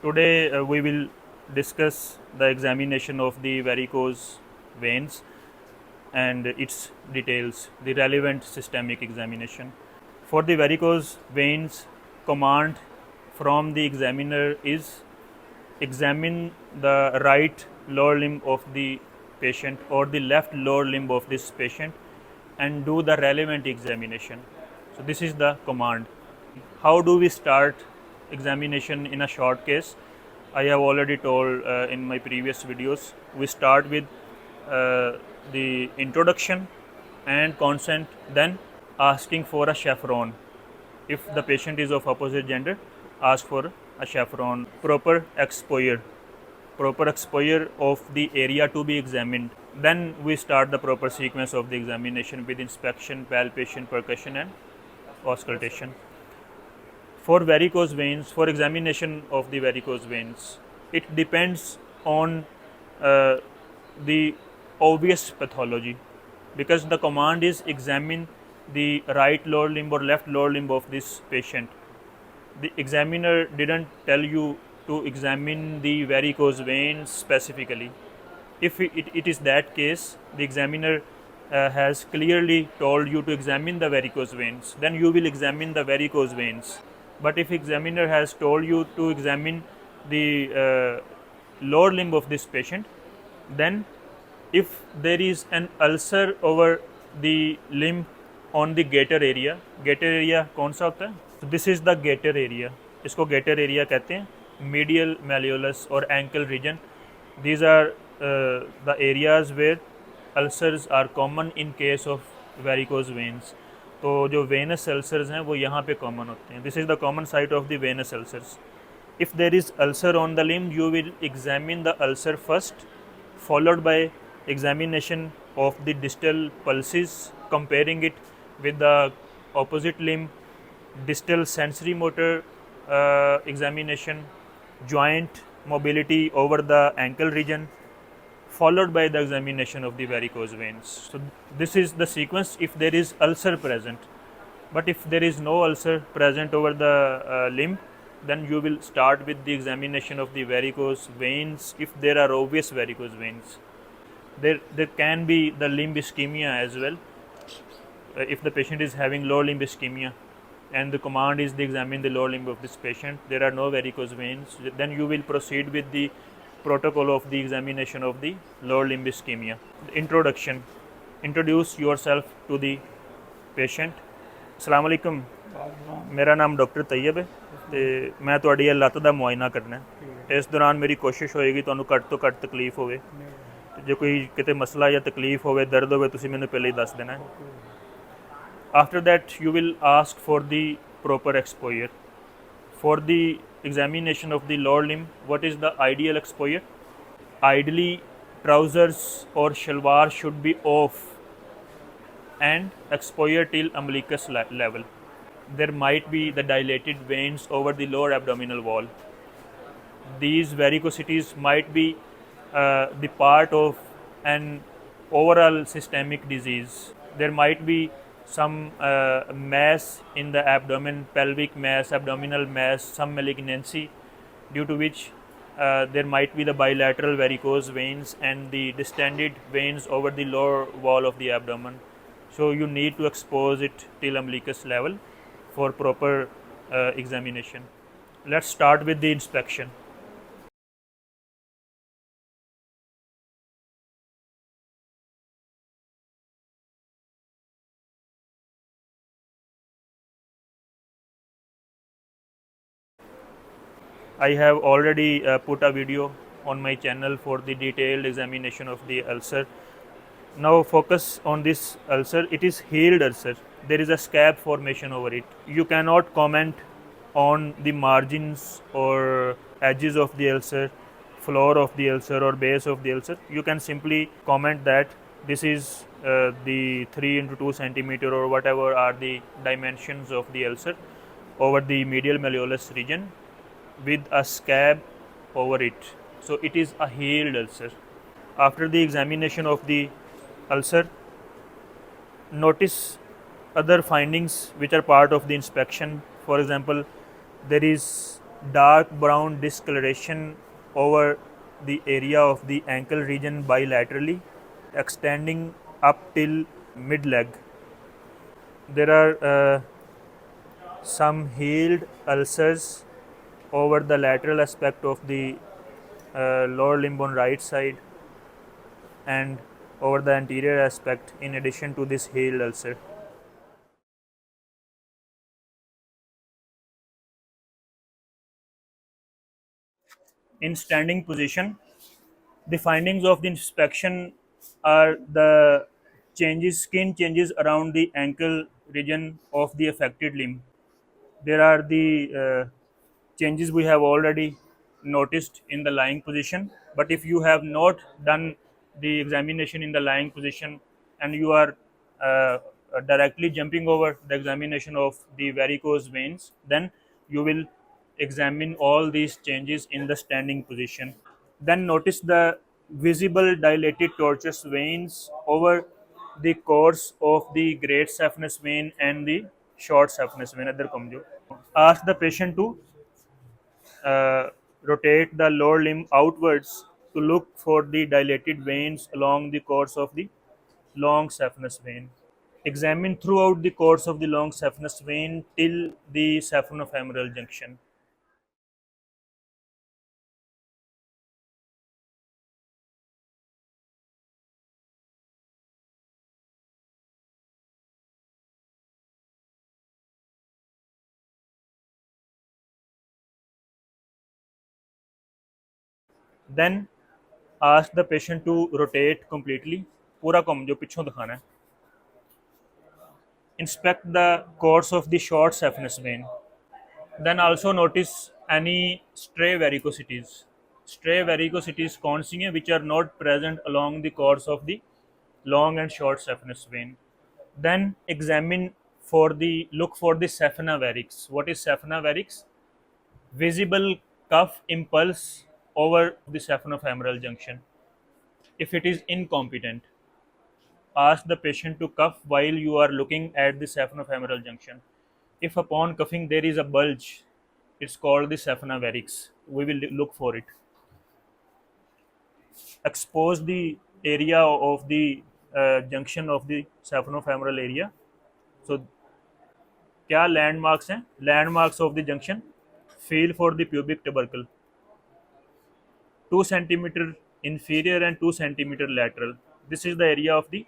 Today we will discuss the examination of the varicose veins and its details, the relevant systemic examination. For the varicose veins, command from the examiner is examine the right lower limb of the patient or the left lower limb of this patient and do the relevant examination. So this is the command. How do we start examination in a short case? I have already told in my previous videos. We start with the introduction and consent, then asking for a chaperone. If the patient is of opposite gender, ask for a chaperone. Proper exposure of the area to be examined. Then we start the proper sequence of the examination with inspection, palpation, percussion and auscultation. For varicose veins, for examination of the varicose veins, it depends on the obvious pathology, because the command is examine the right lower limb or left lower limb of this patient. The examiner didn't tell you to examine the varicose veins specifically. If it is that case, the examiner has clearly told you to examine the varicose veins, then you will examine the varicose veins. But if examiner has told you to examine the lower limb of this patient, then if there is an ulcer over the limb on the gaiter area कौन सा होता है? So this is the gaiter area. इसको gaiter area कहते हैं. Medial malleolus or ankle region. These are the areas where ulcers are common in case of varicose veins. तो जो venous ulcers हैं वो यहाँ पे common होते हैं. This is the common site of the venous ulcers. If there is ulcer on the limb, you will examine the ulcer first, followed by examination of the distal pulses, comparing it with the opposite limb, distal sensory motor examination, joint mobility over the ankle region, followed by the examination of the varicose veins. So this is the sequence if there is ulcer present. But if there is no ulcer present over the limb, then you will start with the examination of the varicose veins if there are obvious varicose veins. There can be the limb ischemia as well. If the patient is having lower limb ischemia and the command is to examine the lower limb of this patient, there are no varicose veins, then you will proceed with the protocol of the examination of the lower limb ischemia. Introduction. Introduce yourself to the patient. अस्सलाम वालेकुम, मेरा नाम doctor Tayyab है ਤੇ ਮੈਂ ਤੁਹਾਡੀ ਇਹ ਲੱਤ ਦਾ ਮੁਆਇਨਾ ਕਰਨਾ ਹੈ। ਇਸ ਦੌਰਾਨ ਮੇਰੀ ਕੋਸ਼ਿਸ਼ ਹੋਏਗੀ ਤੁਹਾਨੂੰ ਘੱਟ ਤੋਂ ਘੱਟ ਤਕਲੀਫ ਹੋਵੇ। ਜੇ ਕੋਈ ਕਿਤੇ ਮਸਲਾ ਜਾਂ ਤਕਲੀਫ ਹੋਵੇ, ਦਰਦ ਹੋਵੇ, ਤੁਸੀਂ ਮੈਨੂੰ ਪਹਿਲਾਂ ਹੀ ਦੱਸ ਦੇਣਾ ਹੈ। After that, you will ask for the proper exposure. For the examination of the lower limb, what is the ideal exposure? Ideally, trousers or shalwar should be off and exposure till umbilicus level. There might be the dilated veins over the lower abdominal wall. These varicosities might be the part of an overall systemic disease. There might be some mass in the abdomen, pelvic mass, abdominal mass, some malignancy, due to which there might be the bilateral varicose veins and the distended veins over the lower wall of the abdomen. So you need to expose it till umbilicus level for proper examination. Let's start with the inspection. I have already put a video on my channel for the detailed examination of the ulcer. Now focus on this ulcer. It is healed ulcer. There is a scab formation over it. You cannot comment on the margins or edges of the ulcer, floor of the ulcer or base of the ulcer. You can simply comment that this is the 3 into 2 centimeter or whatever are the dimensions of the ulcer over the medial malleolus region with a scab over it. So it is a healed ulcer. After the examination of the ulcer, notice other findings which are part of the inspection. For example, there is dark brown discoloration over the area of the ankle region bilaterally, extending up till mid leg. There are some healed ulcers over the lateral aspect of the lower limb on right side and over the anterior aspect in addition to this healed ulcer. In standing position, the findings of the inspection are the skin changes around the ankle region of the affected limb. There are the changes we have already noticed in the lying position, but if you have not done the examination in the lying position and you are directly jumping over the examination of the varicose veins, then you will examine all these changes in the standing position. Then notice the visible dilated tortuous veins over the course of the great saphenous vein and the short saphenous vein. Ask the patient to uh, rotate the lower limb outwards to look for the dilated veins along the course of the long saphenous vein. Examine throughout the course of the long saphenous vein till the saphenofemoral junction. Then ask the patient to rotate completely. पूरा घुम जो पिछों दिखाना है. Inspect the course of the short saphenous vein. Then also notice any stray varicosities. Stray varicosities कौन सी हैं which are not present along the course of the long and short saphenous vein. Then look for the saphena varix. What is saphena varix? Visible cuff impulse over the saphenofemoral junction. If it is incompetent, ask the patient to cuff while you are looking at the saphenofemoral junction. If upon cuffing there is a bulge, it's called the saphena varix. We will look for it. Expose the area of the junction of the saphenofemoral area. So, क्या landmarks हैं? Landmarks of the junction. Feel for the pubic tubercle. 2 centimeter inferior and 2 centimeter lateral. This is the area of the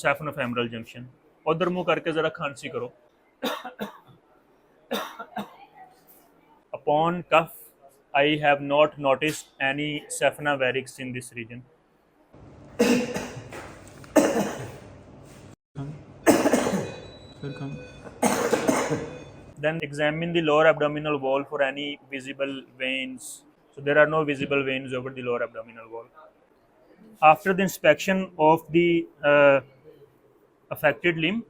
saphenofemoral junction. उधर मुंह करके जरा खांसी करो. Upon cuff, I have not noticed any saphena varix in this region. Then examine the lower abdominal wall for any visible veins. So there are no visible veins over the lower abdominal wall. After the inspection of the affected limb,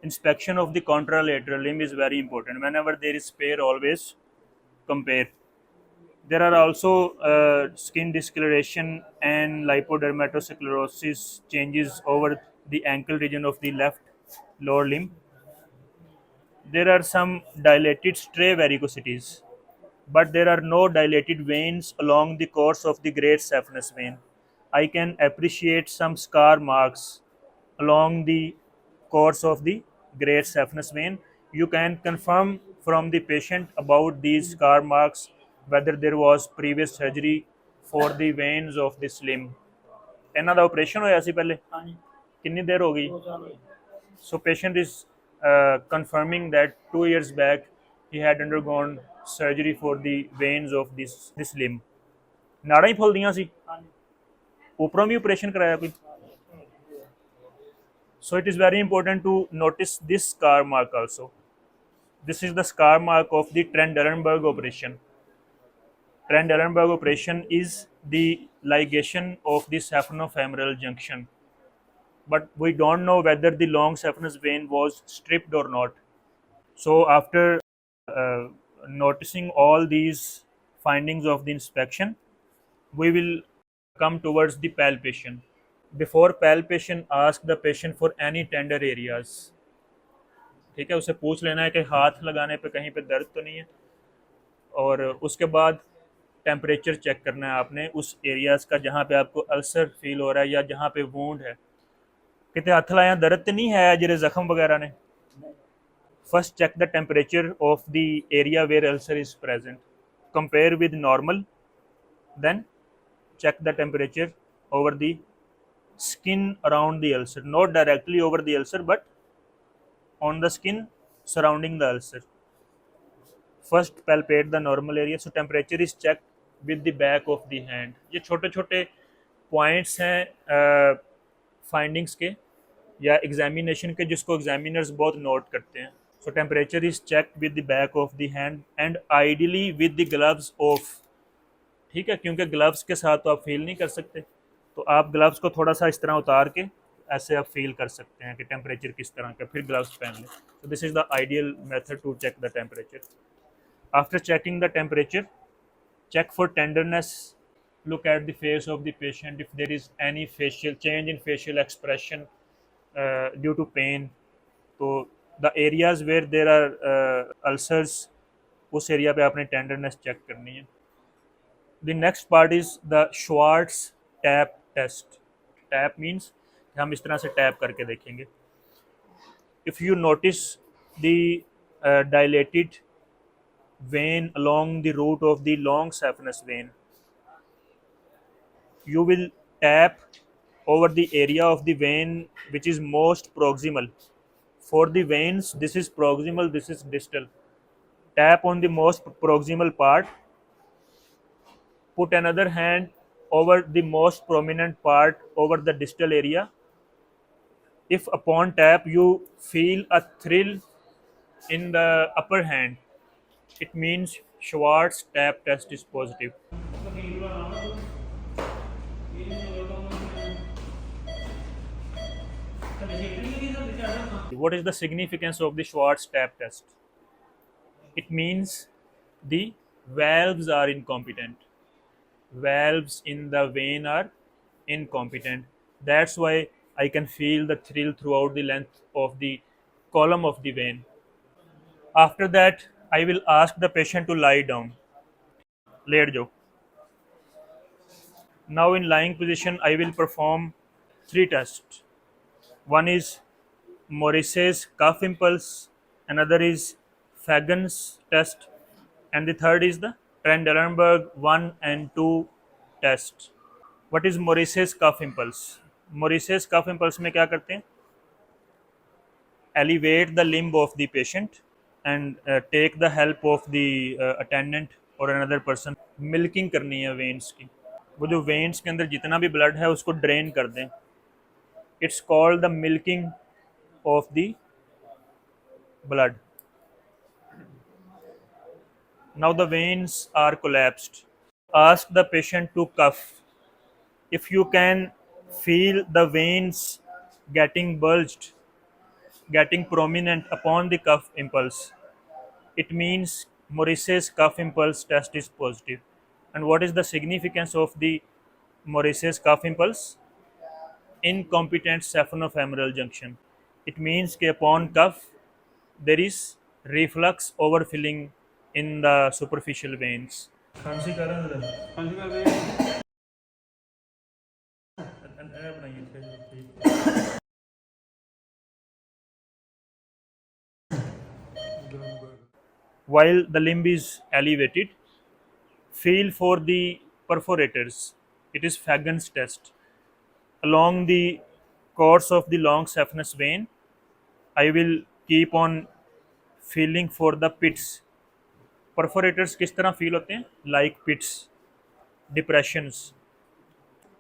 inspection of the contralateral limb is very important. Whenever there is spare, always compare. There are also skin discoloration and lipodermatosclerosis changes over the ankle region of the left lower limb. There are some dilated stray varicosities, but there are no dilated veins along the course of the great saphenous vein. I can appreciate some scar marks along the course of the great saphenous vein. You can confirm from the patient about these scar marks whether there was previous surgery for the veins of this limb. ਇਹਨਾਂ ਦਾ operation ਹੋਇਆ ਸੀ ਪਹਿਲੇ ਕਿੰਨੀ ਦੇਰ ਹੋ ਗਈ So patient is confirming that 2 years back he had undergone surgery for the veins of this limb. ਨਾੜਾਂ ਹੀ ਫੁੱਲਦੀਆਂ ਸੀ, ਉੱਪਰੋਂ ਵੀ operation ਕਰਾਇਆ ਕੋਈ? So it is very important to notice this scar mark also. This is the scar mark of the Trendelenburg operation. Trendelenburg operation is the ligation of the saphenofemoral junction, but we don't know whether the long saphenous vein was stripped or not. So after noticing all these findings of the inspection, we will come towards the palpation. Before palpation, ask the patient for any tender areas. ठीक है, उसे पूछ लेना है कि हाथ लगाने पे कहीं पे दर्द तो नहीं है, और उसके बाद टेम्परेचर चेक करना है आपने उस एरियाज़ का जहाँ पे आपको अल्सर फील हो रहा है या जहाँ पे वूंड है। कितने हथ लाया, दर्द तो नहीं है जिरे जख्म वगैरह ने? First check the temperature of the area where ulcer is present, compare with normal, then check the temperature over the skin around the ulcer, not directly over the ulcer but on the skin surrounding the ulcer. First palpate the normal area, so temperature is checked with the back of the hand. ये छोटे छोटे points हैं findings के या examination के, जिसको examiners बहुत note करते हैं. सो temperature is checked with the back of the hand and ideally with the gloves off. ठीक है, क्योंकि ग्लव्स के साथ तो आप फील नहीं कर सकते, तो आप ग्लव्स को थोड़ा सा इस तरह उतार के ऐसे आप फील कर सकते हैं कि टेम्परेचर किस तरह का, फिर ग्लव्स पहन लें. तो this is the ideal method to check the temperature. After checking the temperature, check for tenderness, look at the face of the patient if there is any facial change in facial expression due to pain. तो the areas where there are ulcers, उस area पे आपने tenderness check करनी है. The next part is the Schwartz tap test. Tap means हम इस तरह से टैप करके देखेंगे. If you notice the dilated vein along the root of the long saphenous vein, you will tap over the area of the vein which is most proximal. For the veins, this is proximal, this is distal. Tap on the most proximal part. Put another hand over the most prominent part over the distal area. If upon tap you feel a thrill in the upper hand, it means Schwartz tap test is positive. What is the significance of the Schwartz tap test? It means the valves are incompetent. Valves in the vein are incompetent. That's why I can feel the thrill throughout the length of the column of the vein. After that, I will ask the patient to lie down. Late jo. Now in lying position, I will perform 3 tests. One is Morris's cuff impulse, another is Fagan's test, and the third is the Trendelenburg 1 and 2 test. What is Morris's cuff impulse? Morris's cuff impulse में क्या करते हैं? Elevate the limb of the patient and take the help of the attendant or another person. Milking करनी है veins की. वो जो veins के अंदर जितना भी blood है उसको drain कर दें. It's called the milking of the blood. Now the veins are collapsed. Ask the patient to cuff. If you can feel the veins getting bulged, getting prominent upon the cuff impulse, it means Morris's cuff impulse test is positive. And what is the significance of the Morris's cuff impulse? Incompetent saphenofemoral junction. It means that upon cuff, there is reflux overfilling in the superficial veins. While the limb is elevated, feel for the perforators. It is Fagan's test. Along the course of the long saphenous vein, I will keep on feeling for the pits. Perforators किस तरह feel होते हैं? Like पिट्स, depressions,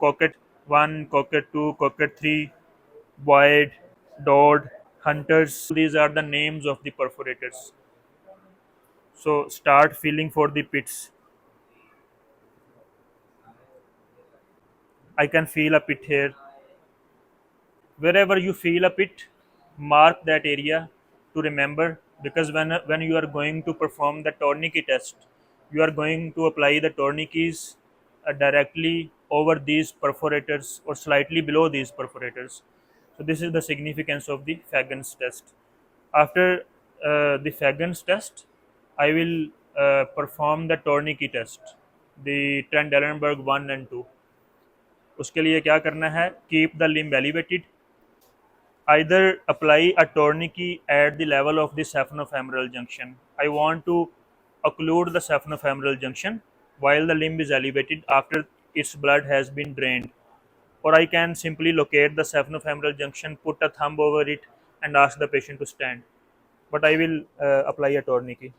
कॉकेट 1, कॉकेट 2, कॉकेट 3, void, dot, hunters. These are the names of the perforators. So start feeling for the pits. I can feel a pit here. Wherever you feel a pit, mark that area to remember, because when you are going to perform the tourniquet test, you are going to apply the tourniquets directly over these perforators or slightly below these perforators. So this is the significance of the Fagan's test. After the Fagan's test, I will perform the tourniquet test, the Trendelenburg 1 and 2. उसके लिए क्या करना है? Keep the limb elevated. Either apply a tourniquet at the level of the saphenofemoral junction. I want to occlude the saphenofemoral junction while the limb is elevated after its blood has been drained. Or I can simply locate the saphenofemoral junction, put a thumb over it, and ask the patient to stand. But I will apply a tourniquet.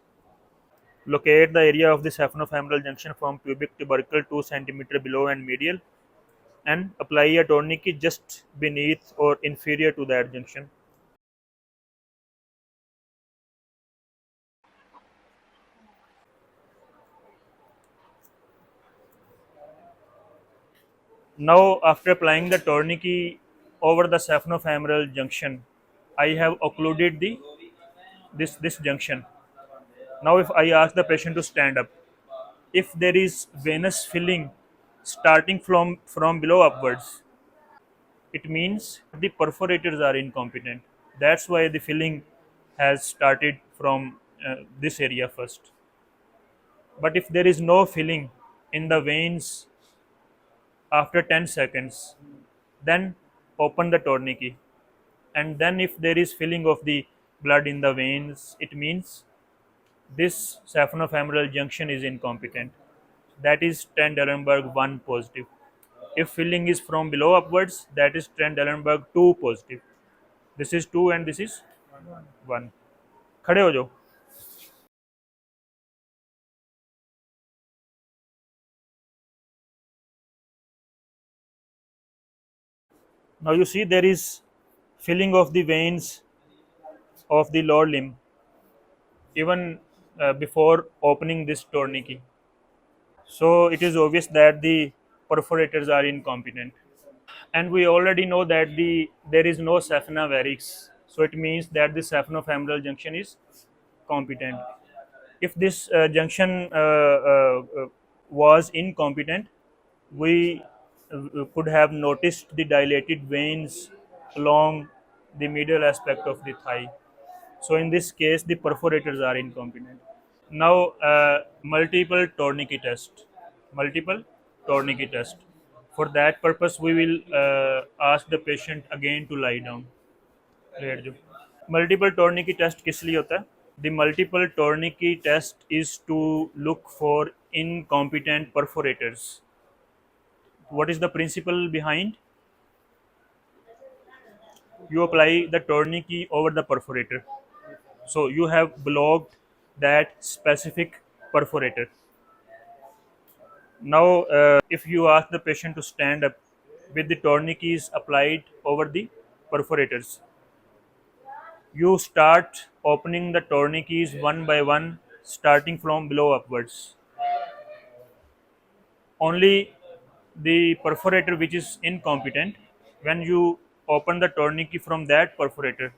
Locate the area of the saphenofemoral junction from pubic tubercle 2 cm below and medial, and apply a tourniquet just beneath or inferior to that junction. Now, after applying the tourniquet over the saphenofemoral junction, I have occluded this junction. Now, if I ask the patient to stand up, if there is venous filling starting from below upwards, it means the perforators are incompetent. That's why the filling has started from this area first. But if there is no filling in the veins after 10 seconds, then open the tourniquet. And then if there is filling of the blood in the veins, it means this saphenofemoral junction is incompetent. That is Trendelenburg 1 positive. If filling is from below upwards, that is Trendelenburg 2 positive. This is 2 and this is 1. खड़े हो जाओ. Now you see there is filling of the veins of the lower limb even before opening this tourniquet. So it is obvious that the perforators are incompetent. And we already know that there is no saphena varix. So it means that the saphenofemoral junction is competent. If this junction was incompetent, we could have noticed the dilated veins along the medial aspect of the thigh. So in this case, the perforators are incompetent. Now, multiple tourniquet test. Multiple tourniquet test. For that purpose, we will ask the patient again to lie down. लेट जाओ. Multiple tourniquet test किस लिए होता है? The multiple tourniquet test is to look for incompetent perforators. What is the principle behind? You apply the tourniquet over the perforator. So you have blocked that specific perforator. Now, if you ask the patient to stand up with the tourniquets applied over the perforators, you start opening the tourniquets one by one, starting from below upwards. Only the perforator which is incompetent, when you open the tourniquet from that perforator,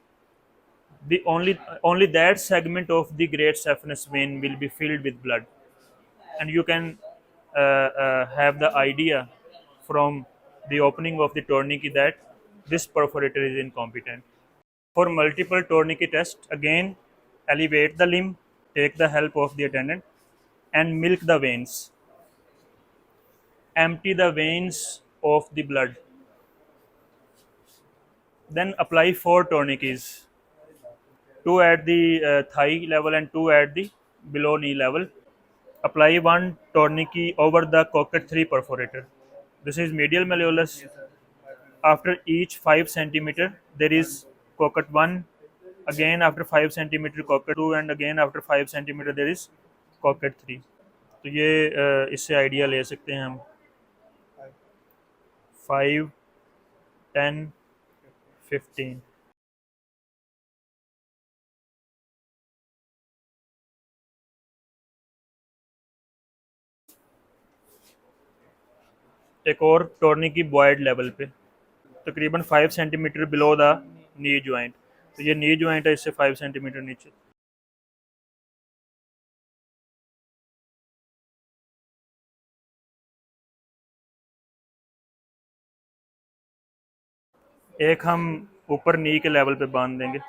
the only that segment of the great saphenous vein will be filled with blood, and you can have the idea from the opening of the tourniquet that this perforator is incompetent. For multiple tourniquet test, again elevate the limb, take the help of the attendant, and milk the veins. Empty the veins of the blood. Then apply 4 tourniquets, 2 at the thigh level and 2 at the below knee level. Apply 1 tourniquet over the cocket 3 perforator. This is medial malleolus. After each 5 centimeter, there is cocket 1. Again, after 5 centimeter, cocket 2, and again after 5 centimeter, there is pocket 3। तो ये इससे idea ले सकते हैं हम 5, 10, 15। एक और Tourney की बॉयड लेवल पे तकरीबन 5 centimetre below the knee joint. तो ये नी जॉइंट है, इससे 5 सेंटीमीटर नीचे। एक हम ऊपर नी के लेवल पे बांध देंगे।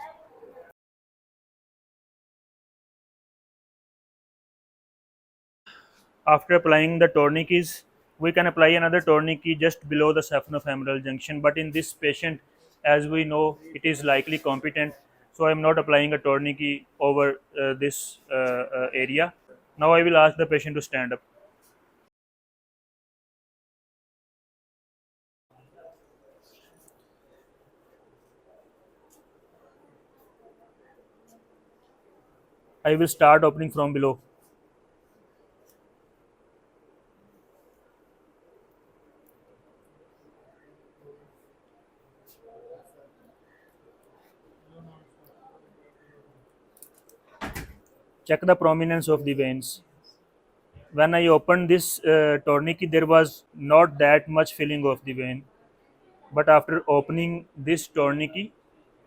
After applying the tourniquets, we can apply another tourniquet just below the saphenofemoral junction. But in this patient, as we know, it is likely competent, so I am not applying a tourniquet over this area. Now I will ask the patient to stand up. I will start opening from below. Check the prominence of the veins. When I opened this tourniquet, there was not that much filling of the vein, but after opening this tourniquet,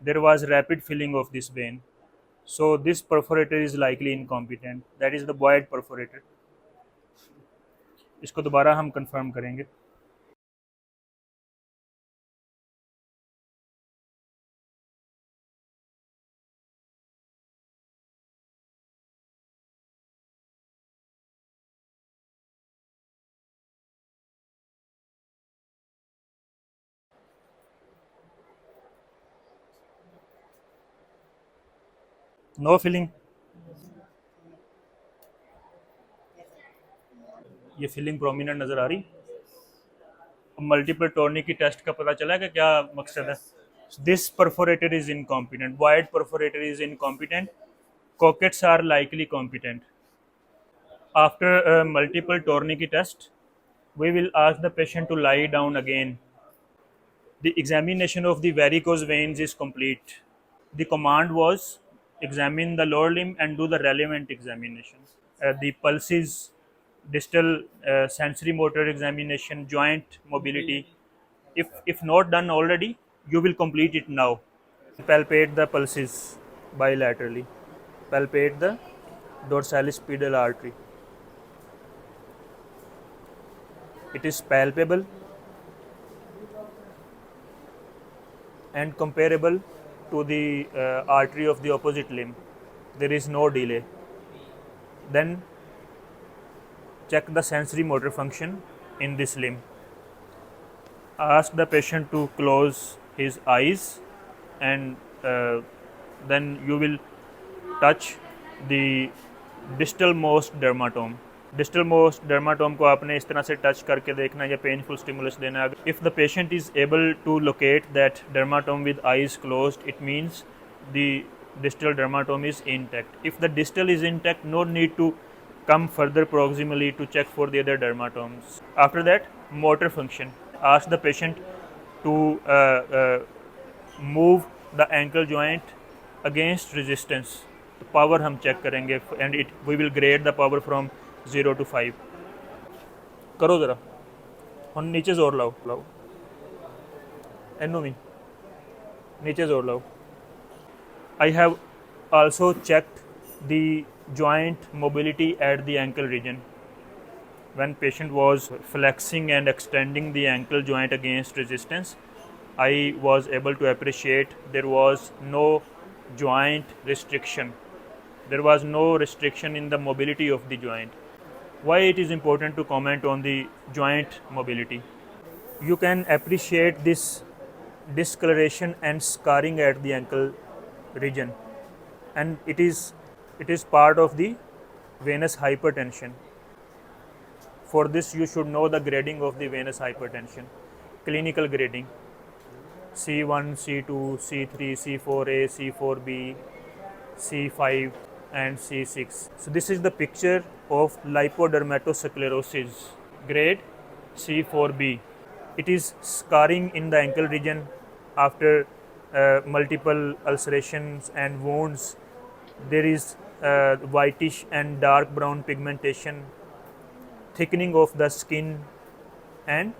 there was rapid filling of this vein. So this perforator is likely incompetent. That is the void perforator. इसको दोबारा हम confirm करेंगे। No feeling. ये feeling prominent नज़र आ रही। Multiple Tourney की test का पता चला कि क्या मकसद है। This perforator is incompetent, wide perforator is incompetent, cockets are likely competent. After a multiple tourniquet test, we will ask the patient to lie down again. The examination of the varicose veins is complete. The command was examine the lower limb and do the relevant examination. The pulses, distal sensory motor examination, joint mobility. If not done already, you will complete it now. Palpate the pulses bilaterally. Palpate the dorsalis pedal artery. It is palpable and comparable to the artery of the opposite limb. There is no delay. Then check the sensory motor function in this limb. Ask the patient to close his eyes and then you will touch the distal most dermatome. Distal most dermatome को आपने इस तरह से touch करके देखना या painful stimulus देना। If the patient is able to locate that dermatome with eyes closed, it means the distal dermatome is intact. If the distal is intact, no need to come further proximally to check for the other dermatomes. After that, motor function. Ask the patient to move the ankle joint against resistance. Power हम check करेंगे and we will grade the power from 0 to 5. करो ज़रा, हम नीचे जोर लाओ एनो भी नीचे जोर लाओ। I have also checked the joint mobility at the ankle region. When patient was flexing and extending the ankle joint against resistance, I was able to appreciate there was no joint restriction. There was no restriction in the mobility of the joint. Why it is important to comment on the joint mobility? You can appreciate this discoloration and scarring at the ankle region, and it is part of the venous hypertension. For this you should know the grading of the venous hypertension. Clinical grading: C1, C2, C3, C4A, C4B, C5. and C6. So this is the picture of lipodermatosclerosis, grade C4B. It is scarring in the ankle region after multiple ulcerations and wounds. There is whitish and dark brown pigmentation, thickening of the skin, and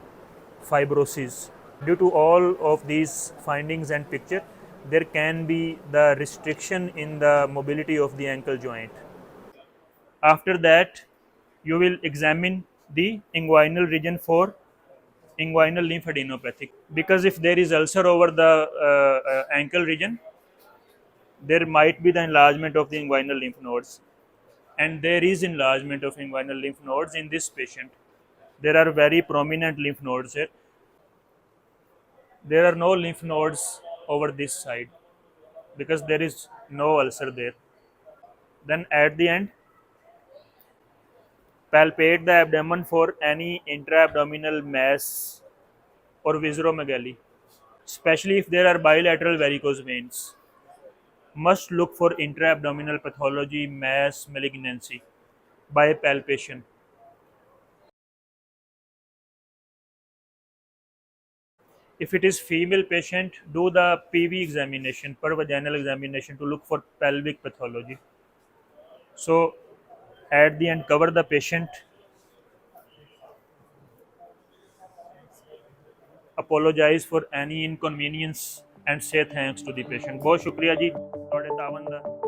fibrosis. Due to all of these findings and picture, there can be the restriction in the mobility of the ankle joint. After that, you will examine the inguinal region for inguinal lymphadenopathy, because if there is ulcer over the ankle region, there might be the enlargement of the inguinal lymph nodes, and there is enlargement of inguinal lymph nodes in this patient. There are very prominent lymph nodes here. There are no lymph nodes over this side because there is no ulcer there. Then at the end, palpate the abdomen for any intra-abdominal mass or visceromegaly, especially if there are bilateral varicose veins. Must look for intra-abdominal pathology, mass, malignancy by palpation. If it is female patient, do the PV examination, per vaginal examination, to look for pelvic pathology. So at the end, cover the patient, apologize for any inconvenience, and say thanks to the patient. बहुत शुक्रिया जी, ਤੁਹਾਡੇ ਤਾਵਨ ਦਾ।